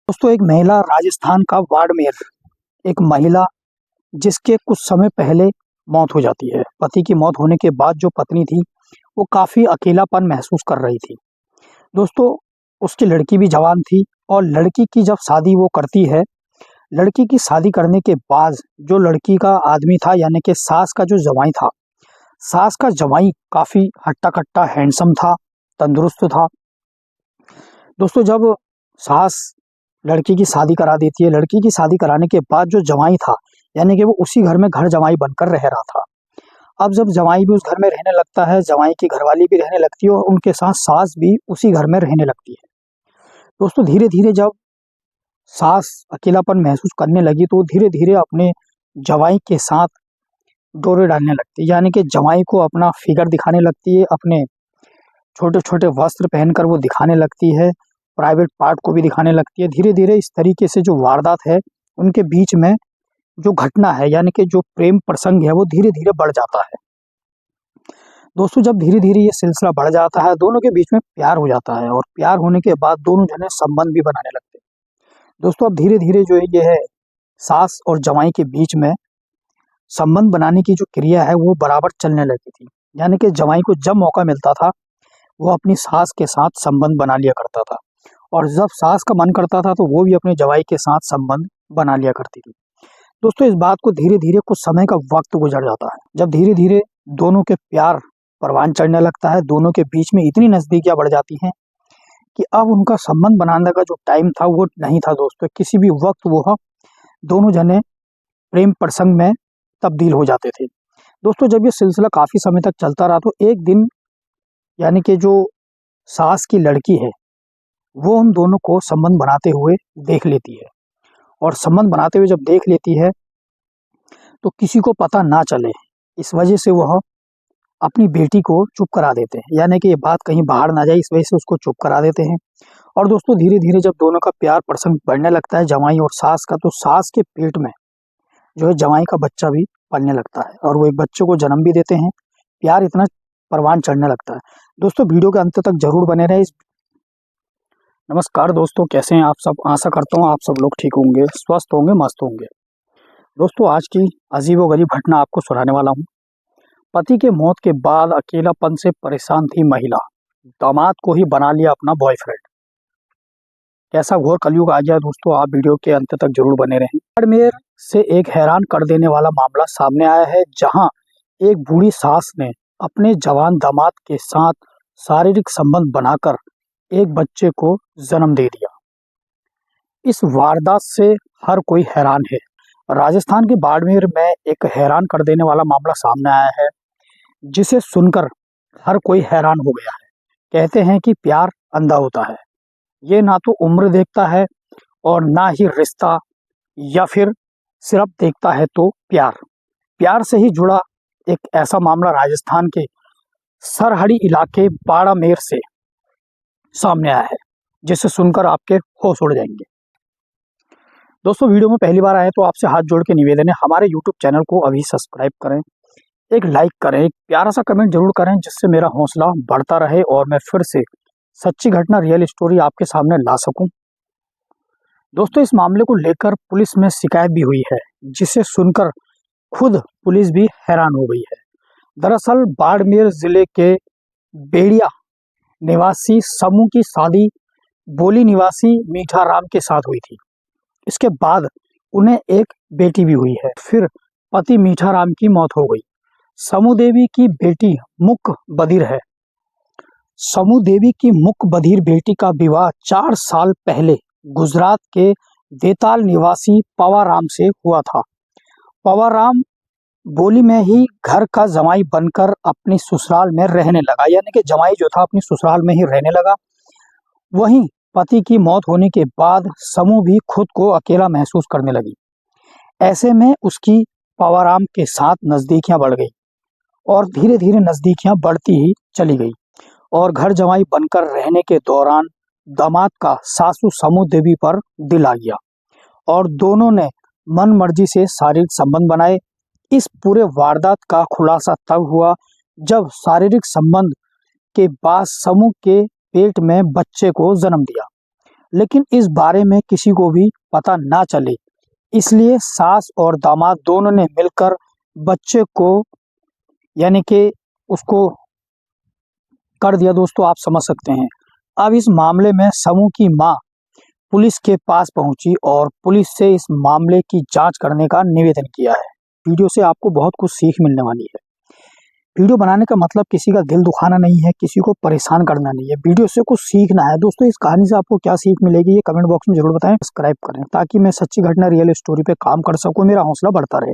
दोस्तों एक महिला राजस्थान का बाड़मेर, एक महिला जिसके कुछ समय पहले मौत हो जाती है। पति की मौत होने के बाद जो पत्नी थी, वो काफ़ी अकेलापन महसूस कर रही थी। दोस्तों उसकी लड़की भी जवान थी और लड़की की जब शादी वो करती है, लड़की की शादी करने के बाद जो लड़की का आदमी था यानी कि सास का जो जवाई था, सास का जवाई काफ़ी हट्टा-कट्टा हैंडसम था, तंदुरुस्त था। दोस्तों जब सास लड़की की शादी करा देती है, लड़की की शादी कराने के बाद जो जवाई था, यानी कि वो उसी घर में घर जवाई बनकर रह रहा था। अब जब जवाई भी उस घर में रहने लगता है, जवाई की घरवाली भी रहने लगती है और उनके साथ सास भी उसी घर में रहने लगती है। दोस्तों धीरे-धीरे जब सास अकेलापन महसूस करने लगी, तो धीरे-धीरे अपने जवाई के साथ डोरे डालने लगती है, यानी कि जवाई को अपना फिगर दिखाने लगती है, अपने छोटे-छोटे वस्त्र पहनकर वो दिखाने लगती है, प्राइवेट पार्ट को भी दिखाने लगती है। धीरे-धीरे इस तरीके से जो वारदात है, उनके बीच में जो घटना है यानी कि जो प्रेम प्रसंग है, वो धीरे-धीरे बढ़ जाता है। दोस्तों जब धीरे-धीरे ये सिलसिला बढ़ जाता है, दोनों के बीच में प्यार हो जाता है और प्यार होने के बाद दोनों जने संबंध भी बनाने लगते हैं। दोस्तों अब धीरे-धीरे जो ये है, सास और जवाई के बीच में संबंध बनाने की जो क्रिया है, वो बराबर चलने लगी थी। यानी कि जवाई को जब मौका मिलता था, वो अपनी सास के साथ संबंध बना लिया करता था और जब सास का मन करता था, तो वो भी अपने जवाई के साथ संबंध बना लिया करती थी। दोस्तों इस बात को धीरे-धीरे कुछ समय का वक़्त गुज़र जाता है। जब धीरे-धीरे दोनों के प्यार परवान चढ़ने लगता है, दोनों के बीच में इतनी नज़दीकियाँ बढ़ जाती हैं कि अब उनका संबंध बनाने का जो टाइम था, वो नहीं था दोस्तों। किसी भी वक़्त वो दोनों जने प्रेम प्रसंग में तब्दील हो जाते थे। दोस्तों जब ये सिलसिला काफ़ी समय तक चलता रहा, तो एक दिन यानी कि जो सास की लड़की है, वो उन दोनों को संबंध बनाते हुए देख लेती है और संबंध बनाते हुए जब देख लेती है, तो किसी को पता ना चले, इस वजह से वह अपनी बेटी को चुप करा देते हैं, यानी कि ये बात कहीं बाहर ना जाए, इस वजह से उसको चुप करा देते हैं। और दोस्तों धीरे-धीरे जब दोनों का प्यार प्रसंग बढ़ने लगता है, जवाई और सास का, तो सास के पेट में जो है जवाई का बच्चा भी पलने लगता है और वो एक बच्चे को जन्म भी देते हैं। प्यार इतना परवान चढ़ने लगता है। दोस्तों वीडियो के अंत तक जरूर बने रहें। नमस्कार दोस्तों, कैसे हैं आप सब? आशा करता हूँ आप सब लोग ठीक होंगे, स्वस्थ होंगे, मस्त होंगे। दोस्तों आज की अजीबोगरीब घटना आपको सुनाने वाला हूँ। पति के मौत के बाद अकेलापन से परेशान थी महिला, दामाद को ही बना लिया अपना बॉयफ्रेंड। कैसा घोर कलयुग आ गया दोस्तों, आप वीडियो के अंत तक जरूर बने रहें। बाड़मेर से एक हैरान कर देने वाला मामला सामने आया है, जहां एक बूढ़ी सास ने अपने जवान दामाद के साथ शारीरिक संबंध बनाकर एक बच्चे को जन्म दे दिया। इस वारदात से हर कोई हैरान है। राजस्थान के बाड़मेर में एक हैरान कर देने वाला मामला सामने आया है, जिसे सुनकर हर कोई हैरान हो गया है। कहते हैं कि प्यार अंधा होता है, ये ना तो उम्र देखता है और ना ही रिश्ता, या फिर सिर्फ देखता है तो प्यार। प्यार से ही जुड़ा एक ऐसा मामला राजस्थान के सरहड़ी इलाके बाड़मेर से सामने आया है, जिसे सुनकर आपके होश उड़ जाएंगे। दोस्तों वीडियो में पहली बार आए तो आपसे हाथ जोड़ के निवेदन है, हमारे यूट्यूब चैनल को अभी सब्सक्राइब करें, एक लाइक करें, एक प्यारा सा कमेंट जरूर करें, जिससे मेरा हौसला बढ़ता रहे और मैं फिर से सच्ची घटना, रियल स्टोरी आपके सामने ला सकूं। दोस्तों इस मामले को लेकर पुलिस में शिकायत भी हुई है, जिसे सुनकर खुद पुलिस भी हैरान हो गई है। दरअसल बाड़मेर जिले के बेड़िया निवासी समूह की शादी बोली निवासी मीठा राम के साथ हुई थी। इसके बाद उन्हें एक बेटी भी हुई है। फिर पति मीठा राम की मौत हो गई। समू देवी की बेटी मुक बधिर है। समू देवी की मुक बधिर बेटी का विवाह 4 साल पहले गुजरात के देताल निवासी पवाराम से हुआ था। पवाराम बोली में ही घर का जमाई बनकर अपनी ससुराल में रहने लगा, यानी कि जमाई जो था अपनी ससुराल में ही रहने लगा। वहीं पति की मौत होने के बाद समू भी खुद को अकेला महसूस करने लगी। ऐसे में उसकी पवाराम के साथ नजदीकियां बढ़ गई और धीरे धीरे नजदीकियां बढ़ती ही चली गई और घर जमाई बनकर रहने के दौरान दामाद का सासू समू देवी पर दिल आ गया और दोनों ने मन मर्जी से शारीरिक संबंध बनाए। इस पूरे वारदात का खुलासा तब हुआ जब शारीरिक संबंध के बाद समू के पेट में बच्चे को जन्म दिया। लेकिन इस बारे में किसी को भी पता ना चले, इसलिए सास और दामाद दोनों ने मिलकर बच्चे को यानी कि उसको कर दिया। दोस्तों आप समझ सकते हैं। अब इस मामले में समू की मां पुलिस के पास पहुंची और पुलिस से इस मामले की जांच करने का निवेदन किया है। वीडियो से आपको बहुत कुछ सीख मिलने वाली है। वीडियो बनाने का मतलब किसी का दिल दुखाना नहीं है, किसी को परेशान करना नहीं है, वीडियो से कुछ सीखना है। दोस्तों इस कहानी से आपको क्या सीख मिलेगी ये कमेंट बॉक्स में जरूर बताएं। सब्सक्राइब करें ताकि मैं सच्ची घटना रियल स्टोरी पे काम कर सकूं, मेरा हौसला बढ़ता रहे।